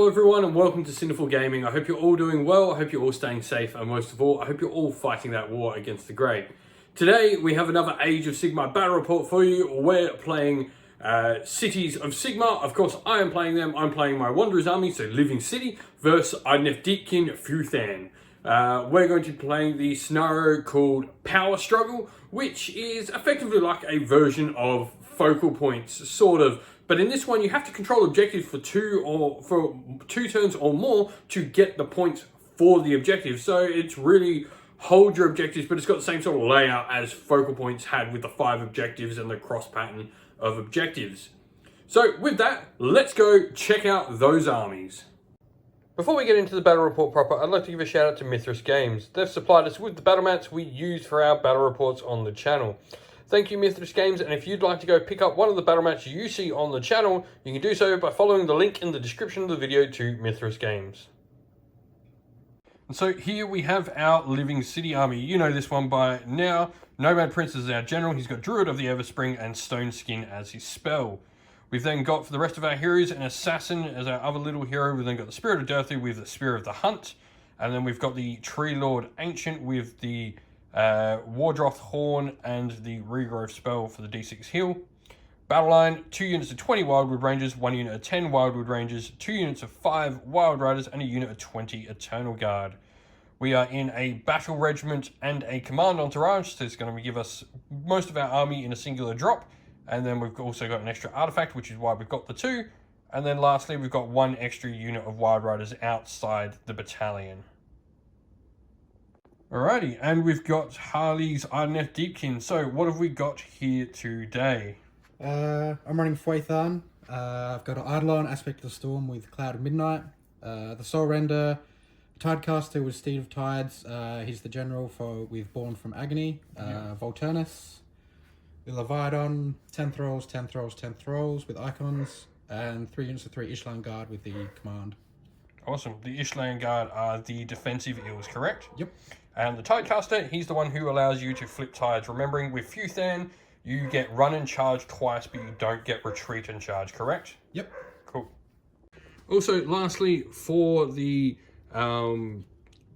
Hello everyone and welcome to Sinful Gaming. I hope you're all doing well, I hope you're all staying safe, and most of all, I hope you're all fighting that war against the Grey. Today we have another Age of Sigmar battle report for you. We're playing Cities of Sigmar. Of course, I am playing them. I'm playing my Wanderer's Army, so Living City, versus Idoenth, Deepkin, Fuethan. We're going to be playing the scenario called Power Struggle, which is effectively like a version of Focal Points, sort of. But in this one, you have to control objectives for two turns or more to get the points for the objective. So it's really hold your objectives, but it's got the same sort of layout as Focal Points had with the 5 objectives and the cross pattern of objectives. So with that, let's go check out those armies. Before we get into the battle report proper, I'd like to give a shout out to Mithras Games. They've supplied us with the battle mats we use for our battle reports on the channel. Thank you, Mithras Games, and if you'd like to go pick up one of the battle mats you see on the channel, you can do so by following the link in the description of the video to Mithras Games. And so here we have our Living City army. You know this one by now. Nomad Prince is our general. He's got Druid of the Everspring and Stone Skin as his spell. We've then got, for the rest of our heroes, an Assassin as our other little hero. We've then got the Spirit of Death with the Spear of the Hunt. And then we've got the Tree Lord Ancient with the Wardroth Horn and the Regrowth spell for the D6 heal. Battle line, 2 units of 20 Wildwood Rangers, 1 unit of 10 Wildwood Rangers, 2 units of 5 Wild Riders, and a unit of 20 Eternal Guard. We are in a battle regiment and a command entourage, so it's going to give us most of our army in a singular drop. And then we've also got an extra artifact, which is why we've got the 2. And then lastly, we've got 1 extra unit of Wild Riders outside the battalion. Alrighty, and we've got Harley's Idoenth Deepkin. So what have we got here today? I'm running Fuethan. I've got an Eidolon, Aspect of the Storm with Cloud of Midnight. The Soul Render, Tidecaster with Steed of Tides. He's the general with Born from Agony. Volturnus, the Leviathan, 10 Thralls, 10 Thralls, 10 Thralls with Icons. And 3 units of 3 Ishlan Guard with the command. Awesome. The Ishlan Guard are the defensive eels, correct? Yep. And the Tidecaster, he's the one who allows you to flip tides. Remembering, with Fuethan, you get run and charge twice, but you don't get retreat and charge, correct? Yep. Cool. Also, lastly, for the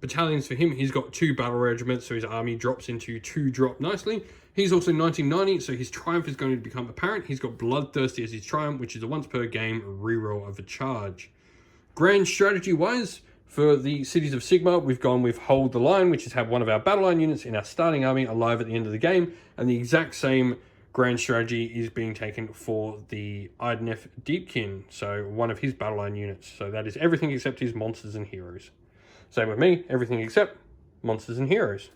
battalions for him, he's got 2 battle regiments, so his army drops into 2 drop nicely. He's also 1990, so his triumph is going to become apparent. He's got Bloodthirsty as his triumph, which is a once per game reroll of a charge. Grand strategy-wise, for the Cities of Sigmar, we've gone with Hold the Line, which is have one of our battle line units in our starting army alive at the end of the game, and the exact same grand strategy is being taken for the Idoenth Deepkin, so one of his battle line units. So that is everything except his monsters and heroes. Same with me, everything except monsters and heroes.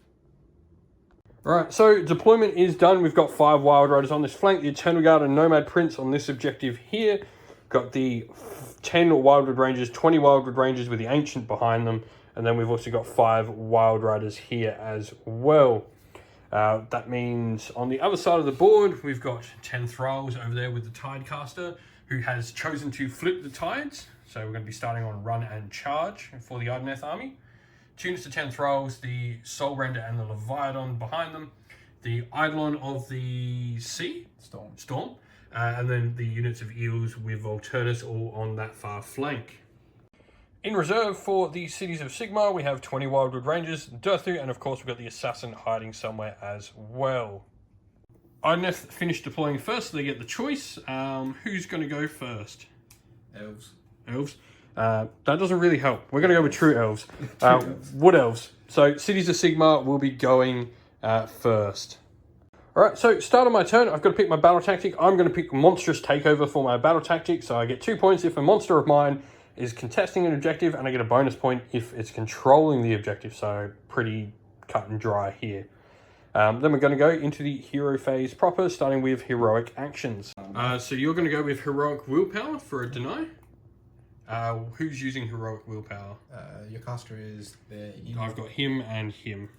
Alright, so deployment is done. We've got 5 Wild Riders on this flank, the Eternal Guard and Nomad Prince on this objective here. Got the 10 Wildwood Rangers, 20 Wildwood Rangers with the Ancient behind them. And then we've also got 5 Wild Riders here as well. That means on the other side of the board, we've got 10 Thralls over there with the Tidecaster, who has chosen to flip the tides. So we're going to be starting on Run and Charge for the Idoenth army. 2 units of 10 Thralls, the Soul Render and the Leviathan behind them. The Eidolon of the Sea, Storm. And then the units of eels with Volturnus all on that far flank. In reserve for the Cities of Sigmar, we have 20 Wildwood Rangers, Dirthu, and of course we've got the Assassin hiding somewhere as well. Idoenth finished deploying first, so they get the choice. Who's going to go first? Elves. Elves? That doesn't really help. We're going to go with True Elves. Wood Elves. So Cities of Sigmar will be going first. Alright, so start of my turn, I've got to pick my battle tactic. I'm going to pick Monstrous Takeover for my battle tactic, so I get 2 points if a monster of mine is contesting an objective, and I get a bonus point if it's controlling the objective, so pretty cut and dry here. Then we're going to go into the hero phase proper, starting with Heroic Actions. So you're going to go with Heroic Willpower for a deny. Who's using Heroic Willpower? Your caster is there. I've got him and him.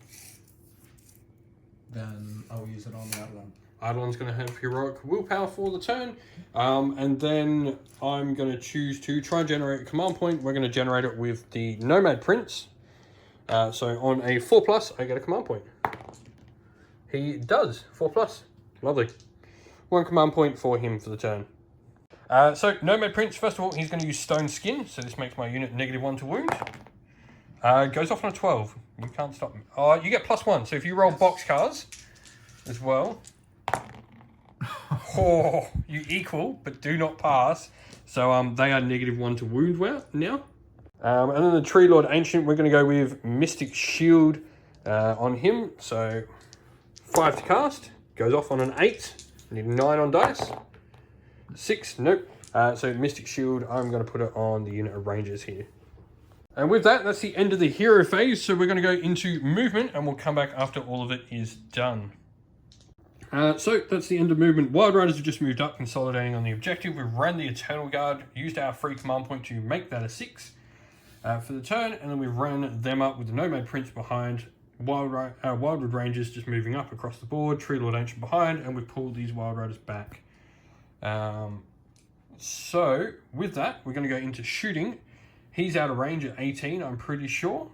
Then I'll use it on the Eidolon. Eidolon's going to have Heroic Willpower for the turn. And then I'm going to choose to try and generate a command point. We're going to generate it with the Nomad Prince. So on a 4+, I get a command point. He does, 4+. Lovely. 1 command point for him for the turn. So Nomad Prince, first of all, he's going to use Stone Skin, so this makes my unit -1 to wound. Goes off on a 12. You can't stop him. You get +1, so if you roll boxcars as well, you equal, but do not pass. So they are -1 to wound now. And then the Tree Lord Ancient, we're going to go with Mystic Shield on him. So 5 to cast, goes off on an 8. I need 9 on dice. 6, nope. So Mystic Shield, I'm going to put it on the unit of Rangers here. And with that, that's the end of the hero phase. So we're going to go into movement and we'll come back after all of it is done. So that's the end of movement. Wild Riders have just moved up, consolidating on the objective. We've ran the Eternal Guard, used our free command point to make that a 6 for the turn. And then we've ran them up with the Nomad Prince behind. Wildwood Rangers just moving up across the board. Tree Lord Ancient behind. And we've pulled these Wild Riders back. So with that, we're going to go into shooting. He's out of range at 18, I'm pretty sure.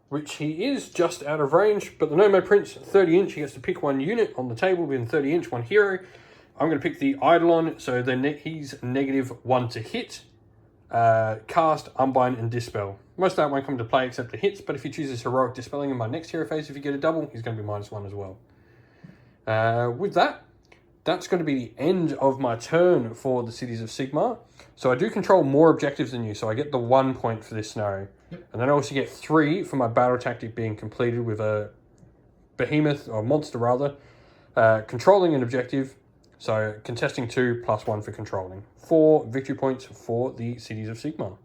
Which he is just out of range. But the Nomad Prince, 30 inch, he gets to pick one unit on the table within 30 inch, one hero. I'm going to pick the Eidolon, so then he's -1 to hit, cast, unbind, and dispel. Most of that won't come into play except the hits, but if he chooses heroic dispelling in my next hero phase, if you get a double, he's going to be -1 as well. With that, that's going to be the end of my turn for the Cities of Sigmar. So I do control more objectives than you, so I get the 1 point for this scenario. Yep. And then I also get 3 for my battle tactic being completed with a behemoth, or monster rather, controlling an objective. So contesting 2 + 1 for controlling. 4 victory points for the Cities of Sigmar.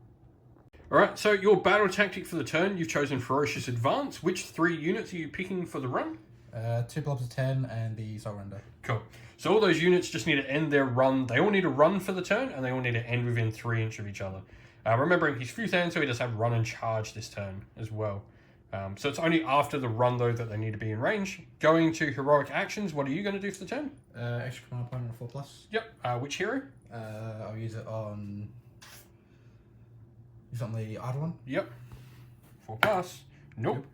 Alright, so your battle tactic for the turn, you've chosen Ferocious Advance. Which 3 units are you picking for the run? 2 blobs of 10 and the Soul Render. Cool. So all those units just need to end their run. They all need to run for the turn, and they all need to end within 3 inch of each other. Remembering he's Fuethan, so he does have run and charge this turn as well. So it's only after the run, though, that they need to be in range. Going to heroic actions, what are you going to do for the turn? Extra command point on a 4+. Yep. Which hero? I'll use it on... Use it on the Eidolon. Yep. 4+. Nope.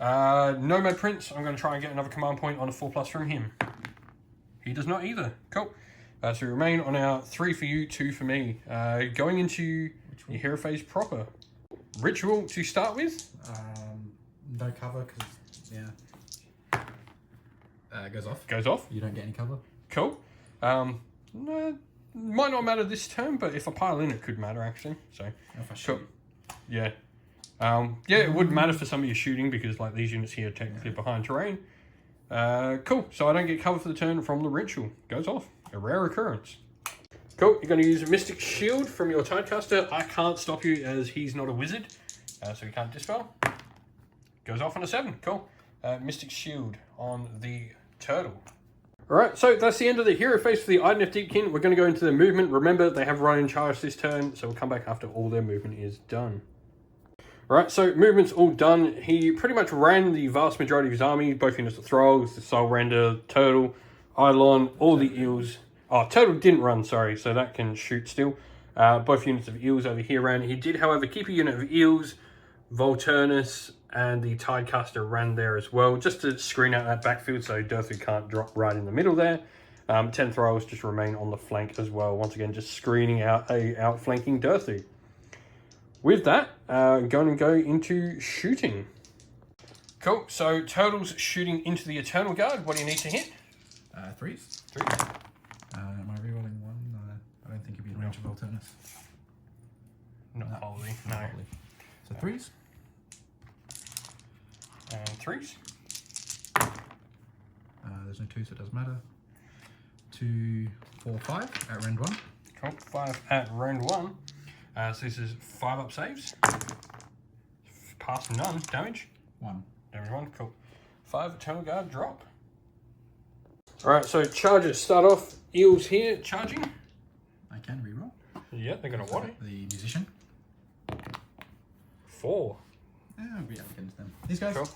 Yep. Nomad Prince, I'm going to try and get another command point on a 4+ from him. He does not either. Cool. So we remain on our 3 for you, 2 for me. Going into your hero phase proper. Ritual to start with? No cover, because, yeah. Goes off. Goes off. You don't get any cover. Cool. No, might not matter this turn, but if I pile in, it could matter, actually. So, if I shoot. Cool. Yeah. Yeah, it would matter for some of your shooting, because like these units here are technically behind terrain. Cool, so I don't get cover for the turn from the ritual. Goes off. A rare occurrence. Cool, you're going to use a Mystic Shield from your Tidecaster. I can't stop you as he's not a wizard, so he can't dispel. Goes off on a 7. Cool. Mystic Shield on the turtle. Alright, so that's the end of the hero phase for the Idoenth Deepkin. We're going to go into their movement. Remember, they have run and charge this turn, so we'll come back after all their movement is done. Alright, so movement's all done. He pretty much ran the vast majority of his army, both units of Thralls, the Soul Render, Turtle, Eidolon, all the Eels. Oh, Turtle didn't run, sorry, so that can shoot still. Both units of Eels over here ran. He did, however, keep a unit of Eels, Volturnus, and the Tidecaster ran there as well, just to screen out that backfield so Idoneth can't drop right in the middle there. 10 Thralls just remain on the flank as well, once again just screening out a outflanking Idoneth. With that, going to go into shooting. Cool, so Turtle's shooting into the Eternal Guard. What do you need to hit? 3s. 3s. Am I rerolling 1? I don't think it'd be in range of Volturnus. Not wholly, no. Not wholly. So 3s. And 3s. There's no 2, so it doesn't matter. 2, 4, 5 at round 1. Cool, 5 at round 1. So this is 5 up saves. Pass none. Damage? 1. Damage 1, cool. 5 Eternal Guard drop. Alright, so charges start off. Eels here, charging. I can reroll. Yeah, they're going to want it. The Musician. 4. I'll be up against them. These guys. Cool.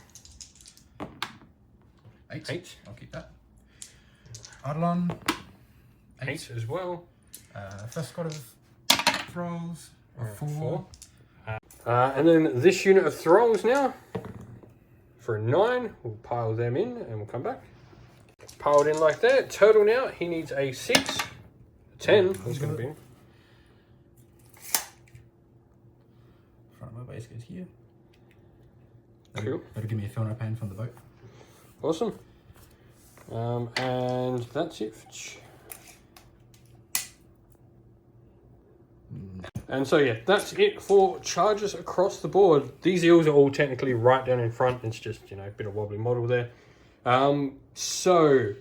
8. 8. I'll keep that. Eidolon. 8 as well. First squad of Thralls. 4. And then this unit of Thralls now. For a 9. We'll pile them in and we'll come back. Piled in like that. Turtle now. He needs a 6. 10. He's going to be. base goes here. Cool. That'll give me a fill no pain from the boat. Awesome. And that's it. And so yeah, that's it for charges across the board. These eels are all technically right down in front. It's just, you know, a bit of wobbly model there. So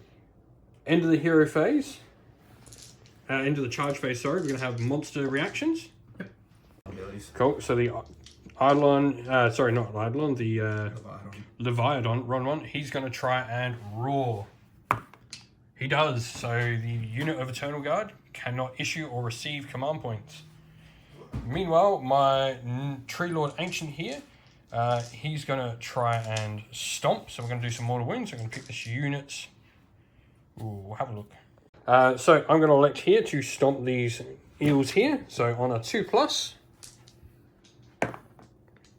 end of the hero phase. End of the charge phase, sorry. We're going to have monster reactions. Yep. Cool. So the Eidolon, sorry, not Eidolon, the Leviathan, run one. He's going to try and roar. He does. So the unit of Eternal Guard cannot issue or receive command points. Meanwhile, my Tree Lord Ancient here, he's going to try and stomp. So we're going to do some mortal wounds. I'm going to pick this unit. Ooh, we'll have a look. So I'm going to elect here to stomp these eels here. So on a 2+,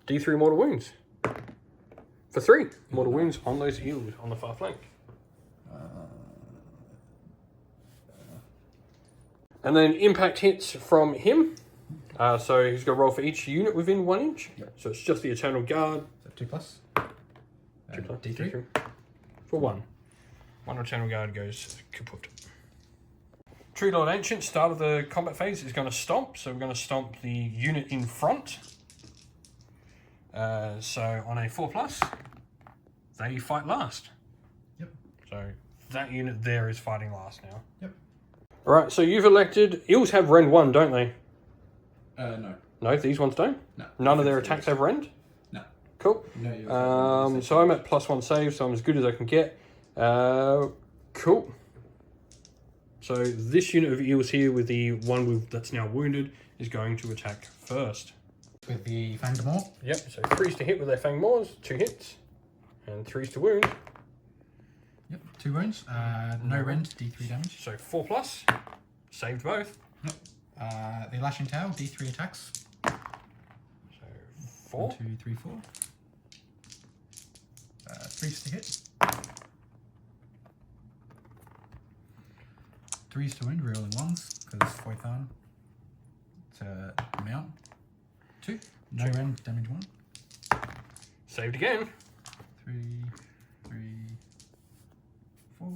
D3 mortal wounds. For 3 mortal wounds on those eels on the far flank. And then impact hits from him. So he's got to roll for each unit within 1 inch. Yep. So it's just the Eternal Guard. So 2+. 2+, D3. For 1. 1 Eternal Guard goes kaput. Tree Lord Ancient, start of the combat phase, is going to stomp. So we're going to stomp the unit in front. So on a 4+, they fight last. Yep. So that unit there is fighting last now. Yep. All right, so you've elected... Eels have Rend 1, don't they? No. No, these ones don't? No. None of their attacks have Rend? No. Cool. No, so I'm at +1 save, so I'm as good as I can get. Cool. So this unit of eels here with the one that's now wounded is going to attack first. With the Fanged Maw? Yep, so 3s to hit with their Fang Maws, 2 hits. And 3s to wound. Yep, 2 wounds. No rend, D3 damage. So 4+, saved both. Yep. The Lashing Tail, D3 attacks. So 4. 1, 2, 3, 4. 3s to hit. 3s to wound, rerolling 1s, because Fuethan to mount. 2. No rend, damage 1. Saved again. 3, 3, 4.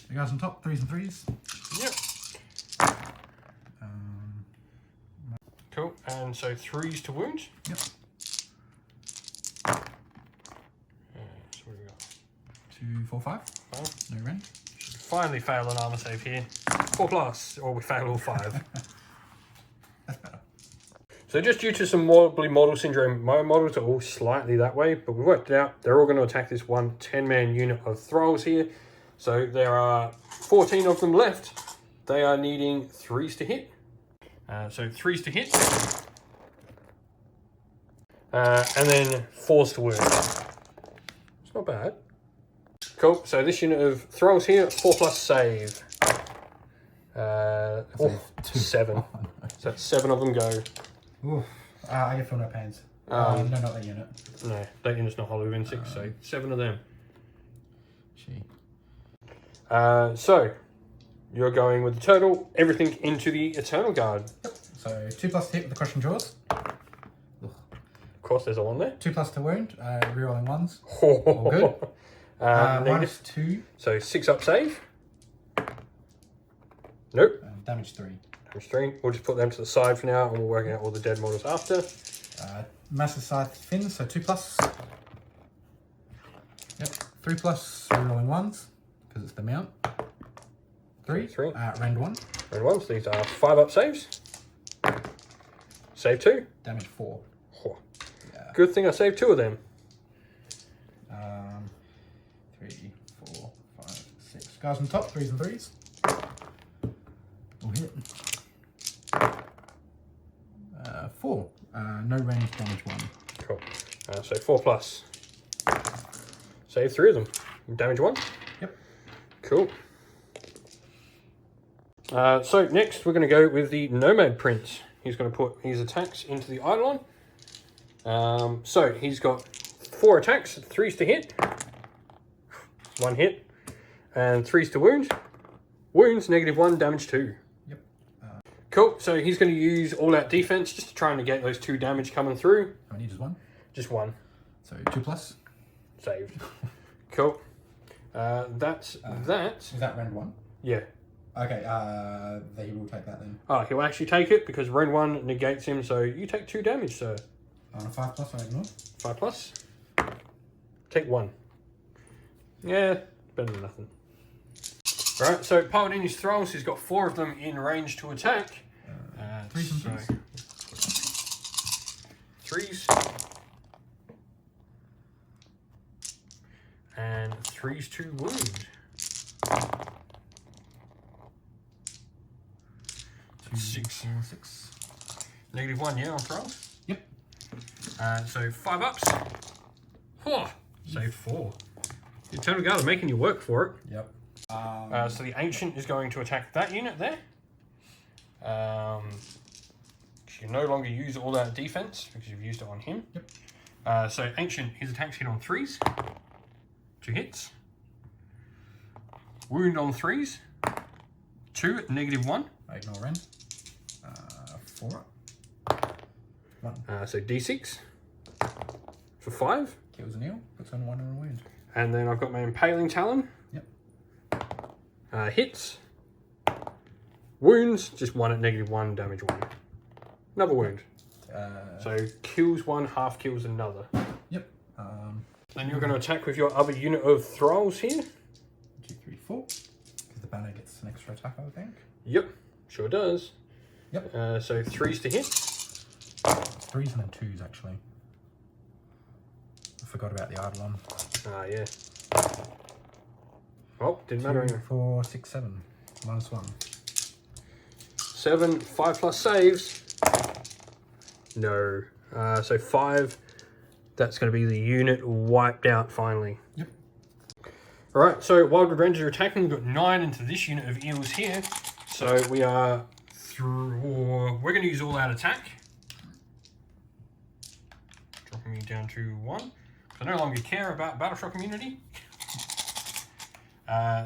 The guys on top, 3s and 3s. Yep. Cool, and so 3s to wound. Yep. So what do we got? 2, 4, 5. 5. No rend. Finally fail an armor save here. 4+, or we fail all 5. That's better. So just due to some wobbly model syndrome, my models are all slightly that way, but we worked it out. They're all going to attack this one 10-man unit of thralls here. So there are 14 of them left. They are needing 3s to hit. So 3s to hit. And then 4s to wound. It's not bad. Cool, so this unit of thralls here, 4+ save. 7. So 7 of them go. Oof. I get feel no pains. No, not that unit. No, that unit's not hollow within 6, so 7 of them. Gee. So, you're going with the turtle, everything into the Eternal Guard. Yep. So 2+ hit with the Crushing Jaws. Of course, there's a 1 there. 2+ to wound, rerolling 1s. All good. -2. So 6 up save. Nope. Damage 3. Damage 3. We'll just put them to the side for now and we'll work out all the dead models after. Massive Scythe fins, so 2+. Yep. 3+, rerolling 1s, because it's the mount. 3. Rend 1. Rend 1, so these are 5 up saves. Save 2. Damage 4. Oh. Yeah. Good thing I saved 2 of them. 3, 4, 5, 6. Guys on top, 3s and 3s. All hit. 4. No range, damage 1. Cool. So 4+. Save 3 of them. Damage 1. Yep. Cool. So next we're going to go with the Nomad Prince. He's going to put his attacks into the Eidolon. So he's got 4 attacks, 3s to hit. 1 hit. And 3s to wound. Wounds, -1, damage 2. Yep. Cool, so he's going to use all-out defense just to try and negate those 2 damage coming through. I need just one. Just one. So 2+. Saved. Cool. That's that. Is that Rend 1? Yeah. Okay, he will take that then. Oh, he'll actually take it because Rend 1 negates him, so you take 2 damage, sir. On a 5+, I ignore. 5+. Take 1. Yeah, better than nothing. Right, so piled in his thralls, he's got 4 of them in range to attack. 3s and 2s. 3s. And 3s to wound. 6. 6. -1, yeah, on thralls. Yep. So 5 ups. Whoa, save 4. The Eternal Guard are making you work for it. Yep. So the Ancient is going to attack that unit there. You no longer use all that defense because you've used it on him. Yep. So Ancient, his attacks hit on 3s. 2 hits. Wound on 3s. 2 at -1. I ignore Rend. 4. 1. So D6 for 5. Kills an eel. Puts on 1 on a wound. And then I've got my Impaling Talon. Yep. Hits. Wounds, just 1 at -1, damage 1. Another wound. So kills 1, half kills another. Yep. Then you're going to attack with your other unit of thralls here. 2, 3, 4. Because the banner gets an extra attack, I think. Yep, sure does. Yep. So 3s to hit. 3s and then 2s, actually. I forgot about the Eidolon. Ah, yeah. Oh, didn't matter 2, anyway. 4, 6, 7. -1. 7, 5+ saves. No. So 5, that's going to be the unit wiped out finally. Yep. Alright, so Wildwood Rangers are attacking. We've got 9 into this unit of eels here. So we are through. We're going to use all out attack. Dropping me down to 1. I no longer care about Battle Shock immunity.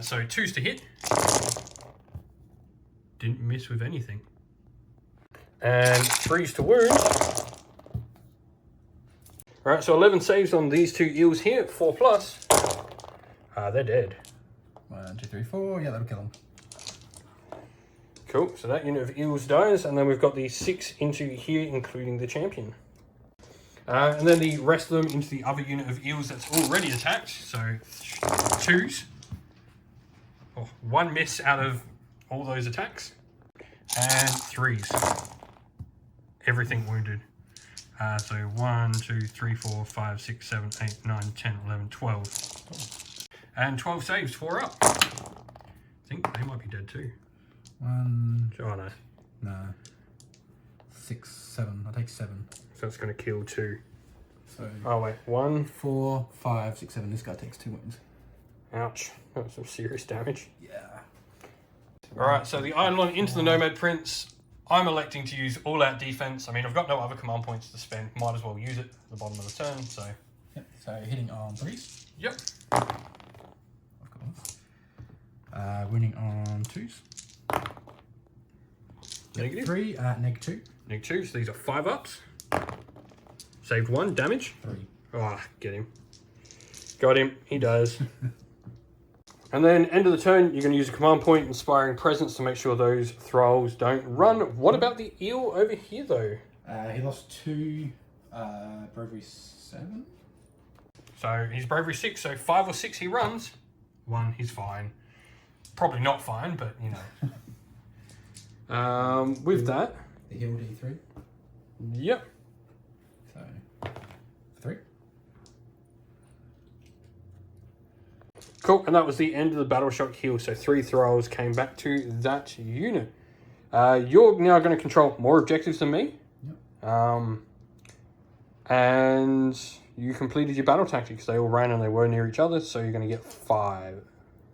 So 2s to hit. Didn't miss with anything. And 3s to wound. Alright, so 11 saves on these 2 eels here, 4+. They're dead. 1, 2, 3, 4. Yeah, that'll kill them. Cool, so that unit of eels dies, and then we've got the 6 into here, including the champion. And then the rest of them into the other unit of eels that's already attacked. So 2s. Oh, 1 miss out of all those attacks. And 3s. Everything wounded. So 1, 2, 3, 4, 5, 6, 7, 8, 9, 10, 11, 12. And 12 saves, 4 up. I think they might be dead too. 1. Oh no. No. 6, 7. I'll take 7. So it's going to kill 2. So. Oh wait, 1. 4, 5, 6, 7. This guy takes 2 wounds. Ouch. That was some serious damage. Yeah. Alright, so the Eidolon into the Nomad Prince. I'm electing to use all-out defense. I mean, I've got no other command points to spend. Might as well use it at the bottom of the turn, so... Yep, so hitting on 3s. Yep. Of course. Winning on 2s. Negative. 3, -2. -2, so these are 5 ups. Saved 1, damage. 3. Ah, get him. Got him, he does. And then, end of the turn, you're going to use a command point, Inspiring Presence, to make sure those thralls don't run. What about the eel over here, though? He lost 2, bravery 7. So, he's bravery 6, so 5 or 6 he runs. 1, he's fine. Probably not fine, but, you know. With that... The heal D3. Yep. So, 3. Cool, and that was the end of the Battle Shock heal. So 3 thralls came back to that unit. You're now going to control more objectives than me. Yep. And you completed your battle tactics. They all ran and they were near each other, so you're going to get 5.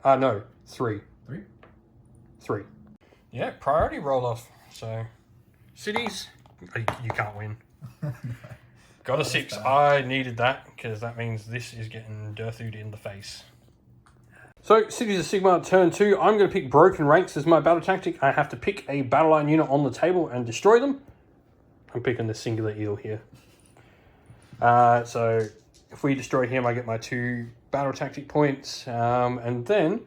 No, 3. 3? 3. Yeah, priority roll off. So, cities, you can't win. Got a 6. I needed that because that means this is getting Dirthued in the face. So, Cities of Sigmar, turn 2. I'm going to pick Broken Ranks as my battle tactic. I have to pick a battle line unit on the table and destroy them. I'm picking the singular eel here. So if we destroy him, I get my 2 battle tactic points. And then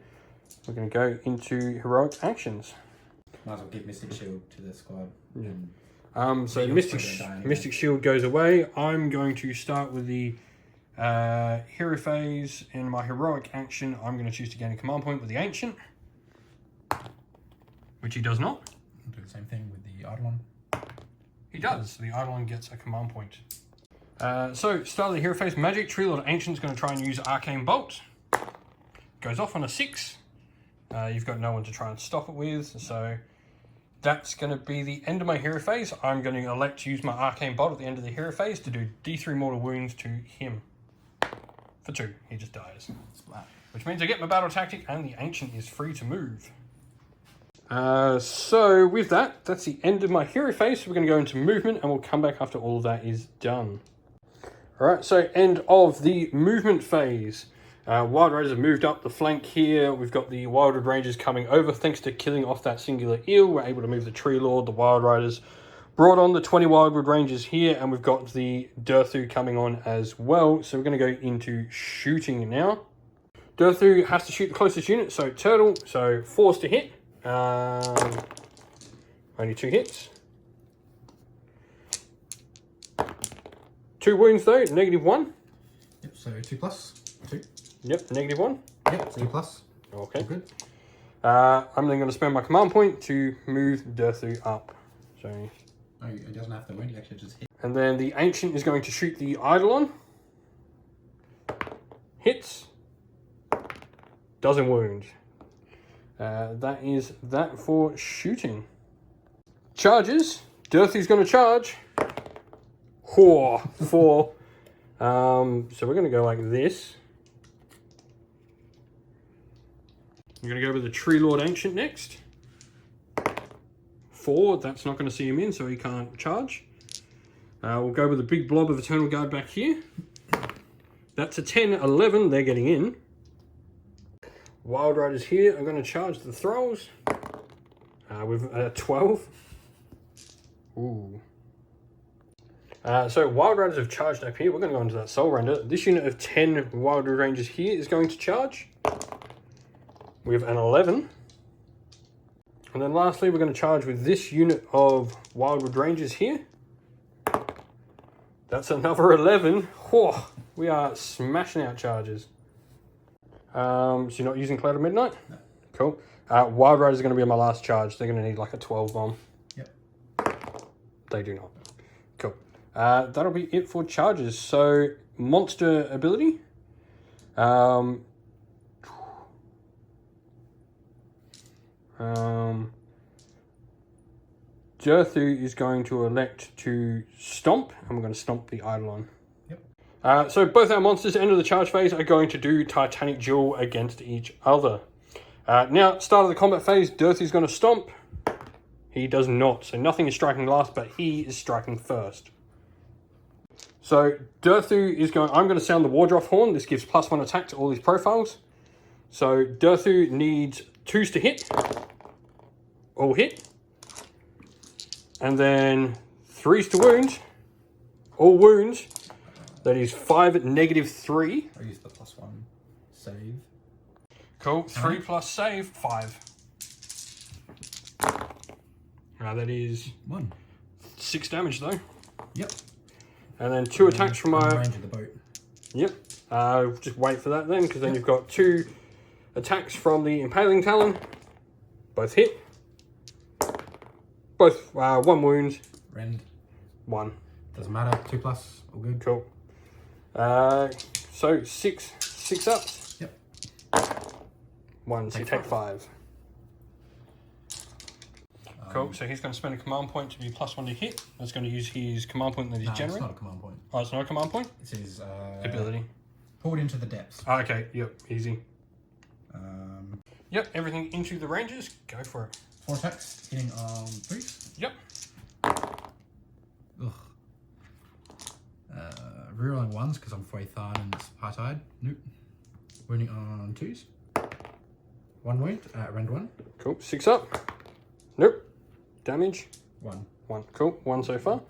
we're going to go into heroic actions. Might as well give Mystic Shield to the squad. Yeah. So Mystic Shield goes away. I'm going to start with the hero phase. In my heroic action, I'm going to choose to gain a command point with the Ancient, which he does not. I'll do the same thing with the Eidolon. He does. The Eidolon gets a command point. So, start of the hero phase. Magic Tree Lord Ancient's going to try and use Arcane Bolt. Goes off on a 6. You've got no one to try and stop it with, so that's going to be the end of my hero phase. I'm going to elect to use my Arcane Bolt at the end of the hero phase to do D3 mortal wounds to him. For 2. He just dies. Splat. Which means I get my battle tactic and the Ancient is free to move. So with that, that's the end of my hero phase. So we're going to go into movement and we'll come back after all of that is done. Alright, so end of the movement phase. Wild Riders have moved up the flank here. We've got the Wildwood Rangers coming over. Thanks to killing off that singular eel, we're able to move the Tree Lord, the Wild Riders. Brought on the 20 Wildwood Rangers here, and we've got the Durthu coming on as well. So we're going to go into shooting now. Durthu has to shoot the closest unit, so Turtle, so 4s to hit. Only 2 hits. 2 wounds though, -1. Yep, so 2 plus 2. Yep, -1. Yep, 2 plus. Okay. All good. I'm then going to spend my command point to move Durthu up. So. Oh, it doesn't have the wound, you actually just hit. And then the Ancient is going to shoot the Eidolon. Hits. Doesn't wound. That is that for shooting. Charges. Durthu's going to charge. 4. So we're going to go like this. We're going to go with the Tree Lord Ancient next. 4. That's not going to see him in, so he can't charge. We'll go with the big blob of Eternal Guard back here. That's a 10, 11. They're getting in. Wild Riders here are going to charge the Thralls with a 12. Ooh. So Wild Riders have charged up here. We're going to go into that Soul Render. This unit of 10 Wild Rangers here is going to charge with an 11. And then lastly, we're going to charge with this unit of Wildwood Rangers here. That's another 11. Whoa, we are smashing out charges. So you're not using Cloud of Midnight? No. Cool. Wild Riders are going to be my last charge. They're going to need like a 12 bomb. Yep. They do not. Cool. That'll be it for charges. So, monster ability. Durthu is going to elect to stomp, and we're going to stomp the Eidolon. Yep. So both our monsters, end of the charge phase, are going to do Titanic Duel against each other. Now, start of the combat phase, Durthu's going to stomp. He does not, so nothing is striking last, but he is striking first. So Durthu is going, I'm going to sound the Wardroth Horn. This gives +1 attack to all these profiles. So Durthu needs 2s to hit. All hit. And then 3s to wound. All wounds. That is 5 -3. I'll use the +1 save. Cool. 3 plus save, 5. That is 1. 6 damage though. Yep. And then 2 attacks from my... range of the boat. Yep. Just wait for that then, because then you've got 2 attacks from the Impaling Talon. Both hit. Both 1 wound. Rend. 1. Doesn't matter. 2 plus. All good. Cool. So 6 ups. Yep. 1, so you take 5. Cool, so he's going to spend a command point to be +1 to hit. That's going to use his command point that he's generating. It's not a command point. Oh, it's not a command point? It says... ability. Pulled into the depths. Oh, okay, yep, easy. Yep, everything into the ranges. Go for it. 4 attacks, hitting on 3s. Yep. Ugh. Rerolling 1s because I'm Fuethan and it's high-tide. Nope. Wounding on 2s. 1 wound, rend 1. Cool, 6 up. Nope. Damage. 1. 1. Cool, 1 so far.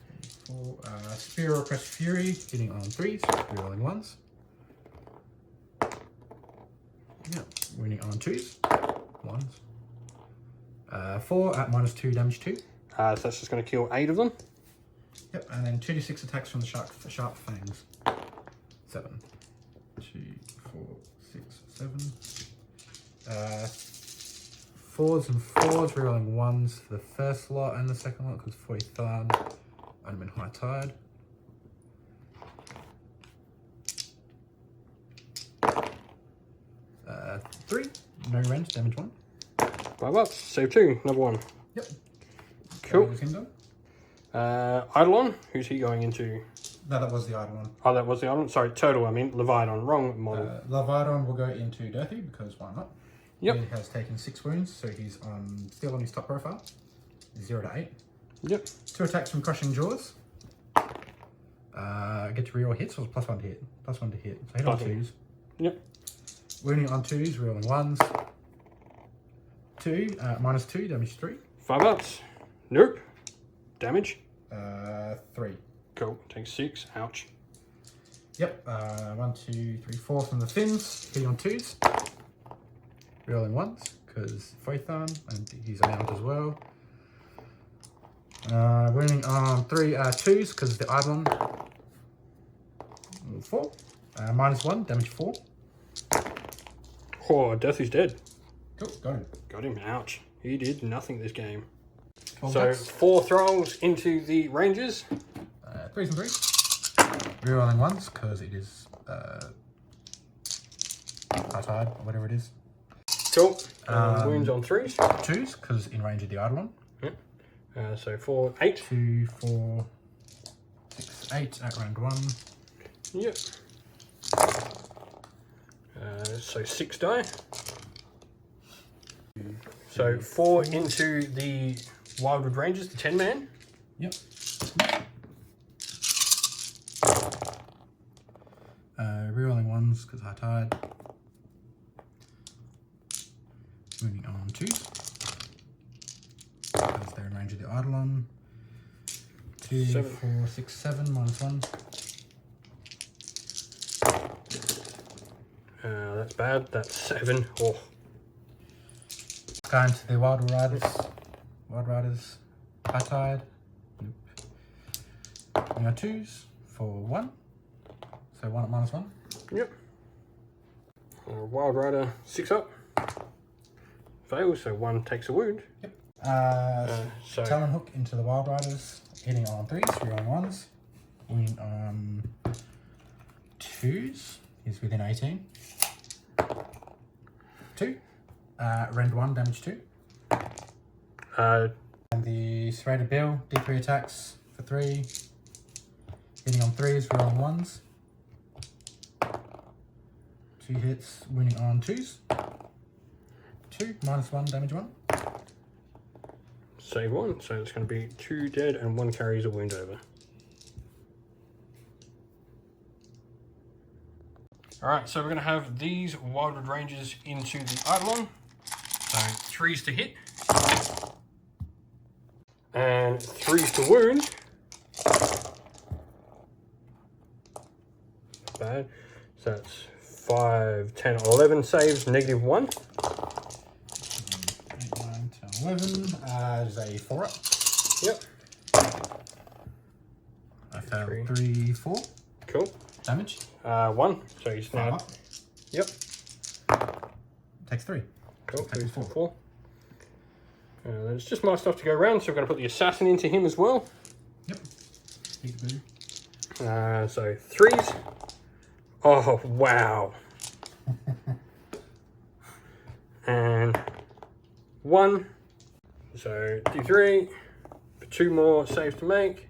4. Spear or Crest Fury, hitting on 3s, rerolling 1s. Yep, winning on 2s, 1s. 4 at -2, damage 2. So that's just going to kill 8 of them. Yep, and then 2d6 attacks from the sharp fangs. 7. 2, 4, 6, 7. 4s and 4s, rerolling 1s for the first lot and the second lot because Fuethan I'm in high tide. Uh, 3, no rend, damage 1. 5 ups, save 2, another 1. Yep. Cool. Eidolon, who's he going into? No, that was the Idoneth. Oh, that was the Eidolon? Sorry, Turtle, I mean. Leviathan, wrong model. Leviathan will go into Dirthy because why not? Yep. He has taken 6 wounds, so he's still on his top profile. 0 to 8. Yep. 2 attacks from Crushing Jaws. Get to reroll hits, or +1 to hit? +1 to hit. So hit on 2s. Yep. Wounding on 2s, rerolling 1s. 2, -2, damage 3. 5 ups. Nope. Damage. 3. Cool. Takes 6. Ouch. Yep. 1, 2, 3, 4 from the fins. Hitting on 2s. Rerolling 1s, because Fuethan, and he's around as well. Wounding on 3 2s, because the Eidolon. 4. -1, damage 4. Oh, Death is dead. Cool, got him. Got him. Ouch. He did nothing this game. 12 So, attacks. 4 thralls into the Rangers. 3s and 3s. Rerolling 1s, because it is high tide, or whatever it is. Cool. Wounds on 3s. 2s, because in range of the Eidolon. Yep. So 4, 8. 2, 4, 6, 8 at round 1. Yep. So 6 die. So 4 into the Wildwood Rangers, the 10-man. Yep. Rerolling 1s because high tide. Moving on 2s. Because they're in range of the Eidolon. 2, 7. 4, 6, 7, -1. That's bad. That's 7. Oh. Going to the Wild Riders. High tide. Nope. Moving on 2s for 1. So 1 at -1. Yep. Wild Rider 6 up. Fails, so 1 takes a wound. Yep. So Talon Hook into the Wild Riders. Hitting on 3s, rerolling 1s. Wounding on 2s. He's within 18. 2. Rend 1, damage 2. And the Serrated Bill, D3 attacks for 3. Hitting on 3s, rerolling 1s. 2 hits, wounding on 2s. 2, -1, damage 1. save 1, so it's going to be 2 dead and 1 carries a wound over. Alright, so we're going to have these Wildwood Rangers into the Eidolon. So 3s to hit. And 3s to wound. Bad. So that's 5, 10, 11 saves, -1. 8, 9, 10, 11. Is a 4 up. Yep. I failed 3, 4. Cool. Damage. 1. So he's now. Up. Yep. Takes 3. Cool. Takes 3, 4. 4. There's just my stuff to go around, so we're going to put the assassin into him as well. Yep. Peekaboo. So 3s. Oh, wow. And 1. So D3 for 2 more saves to make.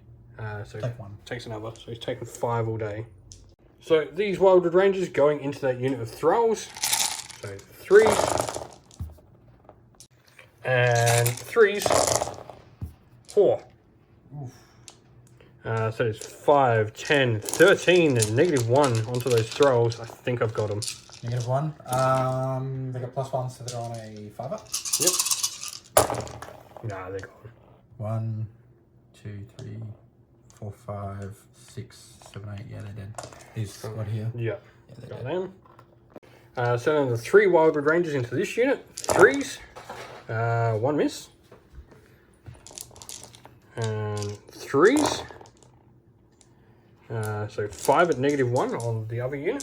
So Take 1. takes another. So he's taken 5 all day. So these Wildwood Rangers going into that unit of thralls. So 3s. And 3s. 4. Oof. So it's 5, 10, 13, and -1 onto those thralls. I think I've got them. -1. They got +1, so they're on a 5 up. Yep. Nah, they're gone. 1, 2, 3, 4, 5, 6, 7, 8. Yeah, they're dead. These right here. Yeah. Yeah, Got them. Sending the 3 Wildwood Rangers into this unit. 3s. 1 miss. And 3s. So 5 at -1 on the other unit.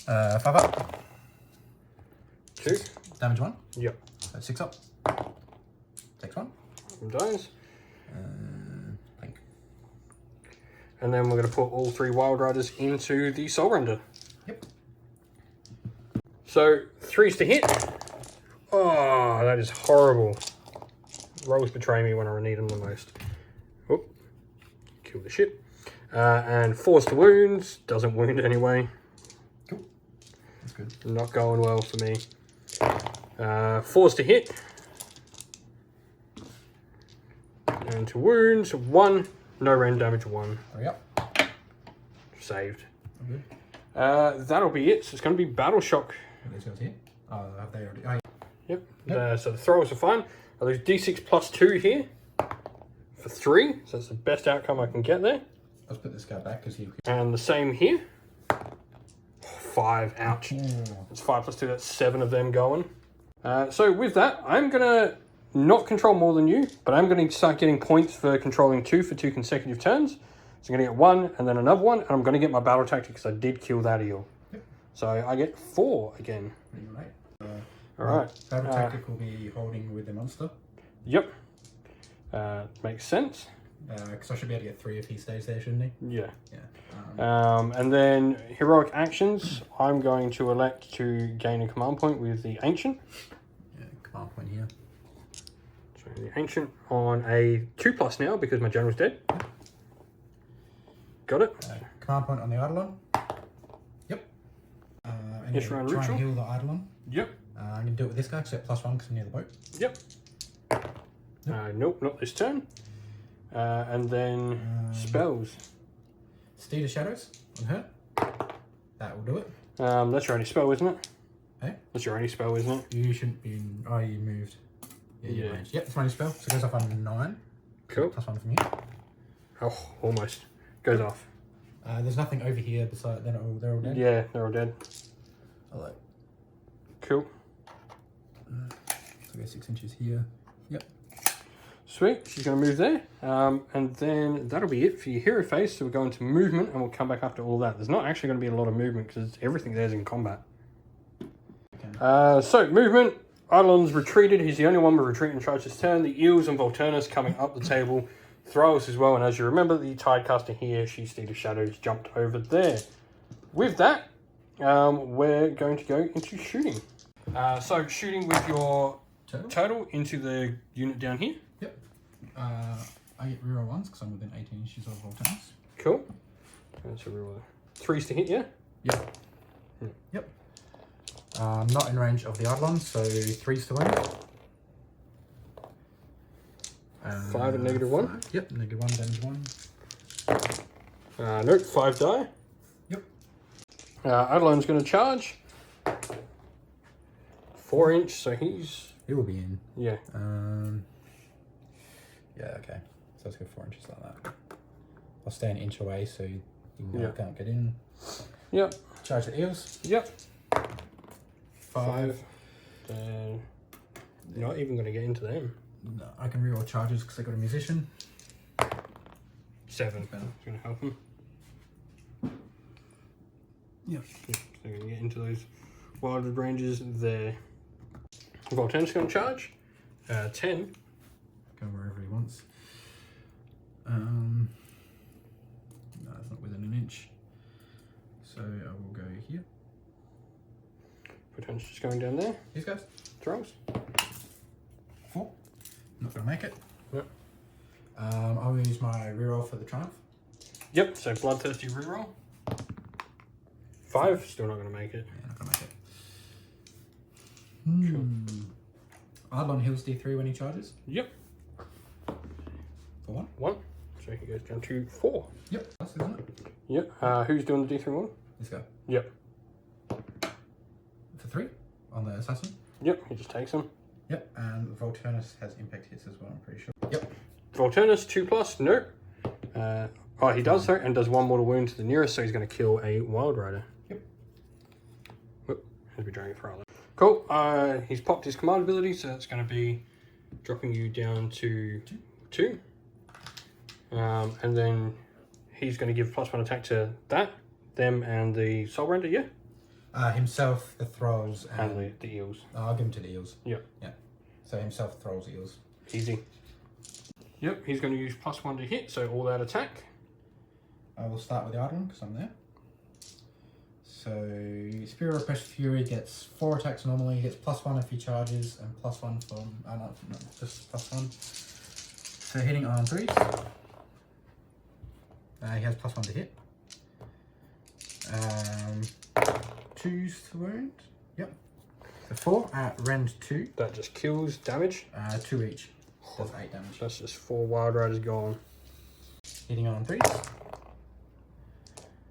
5 up. 2. Damage 1. Yep. So 6 up. Takes 1. From dies. Pink. And then we're going to put all 3 Wild Riders into the Soul Render. Yep. So 3s to hit. Oh, that is horrible. Rolls betray me when I need them the most. Oh, kill the ship. And 4s to wounds. Doesn't wound anyway. Cool. That's good. Not going well for me. 4s to hit. And to wounds. 1. No rend damage 1. Hurry up. Saved. Okay. That'll be it. So it's going to be Battle Shock. Are these guys here? Oh, have they already? Oh, yeah. Yep. So the throwers are fine. I'll do D6 plus 2 here. For 3. So that's the best outcome I can get there. Let's put this guy back because he... And the same here. 5. Ouch. It's 5 plus 2. That's 7 of them going. So with that, I'm going to not control more than you, but I'm going to start getting points for controlling 2 for 2 consecutive turns. So I'm going to get 1 and then another 1, and I'm going to get my battle tactic because I did kill that eel. Yep. So I get 4 again. Right. Alright. Battle tactic will be holding with the monster. Yep. Makes sense. Because I should be able to get 3 if he stays there, shouldn't he? Yeah. Yeah. And then heroic actions, I'm going to elect to gain a command point with the Ancient. Yeah, command point here. So the Ancient on a 2+ now because my general's dead. Got it. Command point on the Eidolon. Yep. And Yes, try round and ritual. heal the Eidolon. Yep. I'm going to do it with this guy because I get +1 because I'm near the boat. Yep. Nope, not this turn. And then spells. Steed of Shadows on her. That will do it. That's your only spell, isn't it? Hey? That's your only spell, isn't it? You shouldn't be in... Oh, you moved. Yeah, you Yeah. ranged. Yep, it's my only spell. So it goes off on 9. Cool. +1 from you. Oh, almost. Goes off. There's nothing over here beside... They're all dead? Yeah, they're all dead. Hello. Cool. So I go 6 inches here. Yep. Sweet, she's going to move there. And then that'll be it for your hero phase. So we'll go into movement and we'll come back after all that. There's not actually going to be a lot of movement because everything there's in combat. Okay. So movement, Eidolon's retreated. He's the only one with retreat and charge this turn. The Eels and Volturnus coming up the table. Thralls as well. And as you remember, the Tidecaster here, she's Steed of Shadows, jumped over there. With that, we're going to go into shooting. So shooting with your total into the unit down here. Yep. I get reroll 1s because I'm within 18 inches of Volturnus. Cool. That's a real 3s to hit, yeah? Yep. Yep. Not in range of the Eidolon, so 3s to win. 5 at -1. 5. Yep, -1, damage 1. Nope, 5 die. Yep. Eidolon's going to charge. 4 inch, so he's... He will be in. Yeah. Yeah, okay. So let's go 4 inches like that. I'll stay an inch away so you can't get in. Yep. Charge the eels. Yep. 5. Not even going to get into them. No, I can reroll charges because I got a musician. 7. It's going to help him. Yep. So they're going to get into those wildwood ranges there. Volturnus going to charge. 10. Go wherever he wants. No, it's not within an inch. So I will go here. Volturnus just going down there. These guys. Throws. 4. Not gonna make it. Yep. I'll use my reroll for the triumph. Yep, so bloodthirsty reroll. 5, still not going to make it. Yeah, not gonna make it. Eidolon heals D3 when he charges. Yep. For 1. 1. So he goes down to 4. Yep, that's isn't it? Yep. Who's doing the D3 one? This guy. Yep. For 3 on the assassin. Yep, he just takes him. Yep, and Volturnus has impact hits as well, I'm pretty sure. Yep. Volturnus 2+, nope. Oh, he does, sorry, and does 1 mortal wound to the nearest, so he's going to kill a Wild Rider. Yep. Whoop, has been Dragon Thrower. Cool. He's popped his command ability, so that's going to be dropping you down to 2. And then he's going to give +1 attack to them, and the Soul Render, yeah? Himself, the Thralls, And the Eels. I'll give him to the Eels. Yep. Yeah. So himself, Thralls, Eels. Easy. Yep, he's going to use +1 to hit, so all that attack. I will start with the Idoenth because I'm there. So Spear of Repressed Fury gets 4 attacks normally. He gets +1 if he charges, and +1 from no, just +1. So hitting on 3s. He has +1 to hit. 2s to wound. Yep. So 4 at rend 2. That just kills damage. 2 each. Does 8 damage. That's just 4 Wild Riders gone. Hitting on 3s.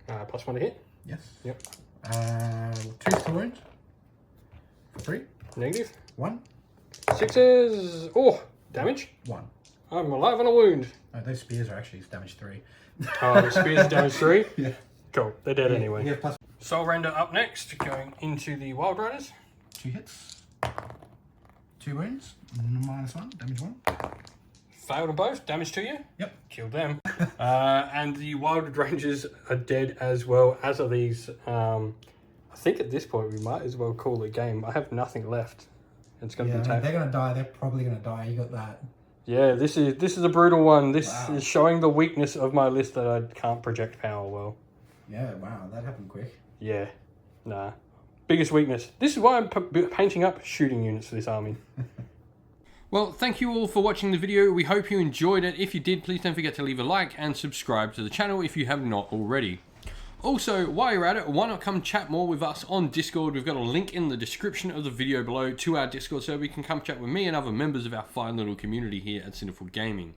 +1 to hit. Yes. Yep. 2s to wound. For 3. Negative. 1. 6s. Oh, damage. 1. I'm alive on a wound. Oh, those spears are actually damage 3. Oh, the spears damage 3? Yeah. Cool, they're dead anyway. Yeah, plus Soul Render up next, going into the Wild Riders. 2 hits. 2 wounds. -1. Damage 1. Failed on both, damage to you. Yep. Killed them. And the Wild Rangers are dead as well, as are these. I think at this point we might as well call it game. I have nothing left. It's going to be they're going to die. They're probably going to die. You got that. Yeah, this is a brutal one. This Wow. is showing the weakness of my list that I can't project power well. Yeah, wow, that happened quick. Yeah, nah. Biggest weakness. This is why I'm painting up shooting units for this army. Well, thank you all for watching the video. We hope you enjoyed it. If you did, please don't forget to leave a like and subscribe to the channel if you have not already. Also, while you're at it, why not come chat more with us on Discord? We've got a link in the description of the video below to our Discord server. You can come chat with me and other members of our fine little community here at Sinful Gaming.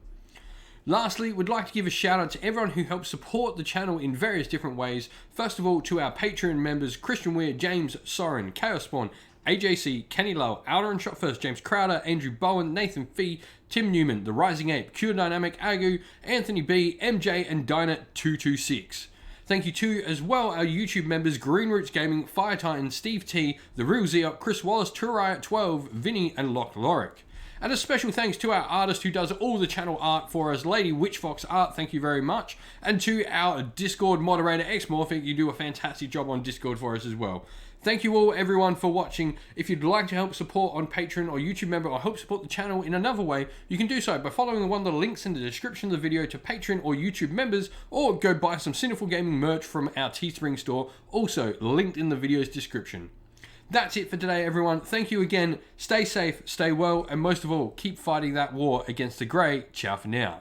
Lastly, we'd like to give a shout out to everyone who helps support the channel in various different ways. First of all, to our Patreon members, Christian Weir, James Soren, Chaos Spawn, AJC, Kenny Lowe, Outer and Shot First, James Crowder, Andrew Bowen, Nathan Fee, Tim Newman, The Rising Ape, Cure Dynamic, Agu, Anthony B, MJ, and Dinah226. Thank you to, as well, our YouTube members, Green Roots Gaming, Fire Titan, Steve T, The Real Zeop, Chris Wallace, Turriot12, Vinny, and Loch Lorick. And a special thanks to our artist who does all the channel art for us, Lady Witchfox Art, thank you very much. And to our Discord moderator, Xmorphic, you do a fantastic job on Discord for us as well. Thank you all, everyone, for watching. If you'd like to help support on Patreon or YouTube member or help support the channel in another way, you can do so by following one of the links in the description of the video to Patreon or YouTube members, or go buy some Sinful Gaming merch from our Teespring store, also linked in the video's description. That's it for today, everyone. Thank you again. Stay safe, stay well, and most of all, keep fighting that war against the Grey. Ciao for now.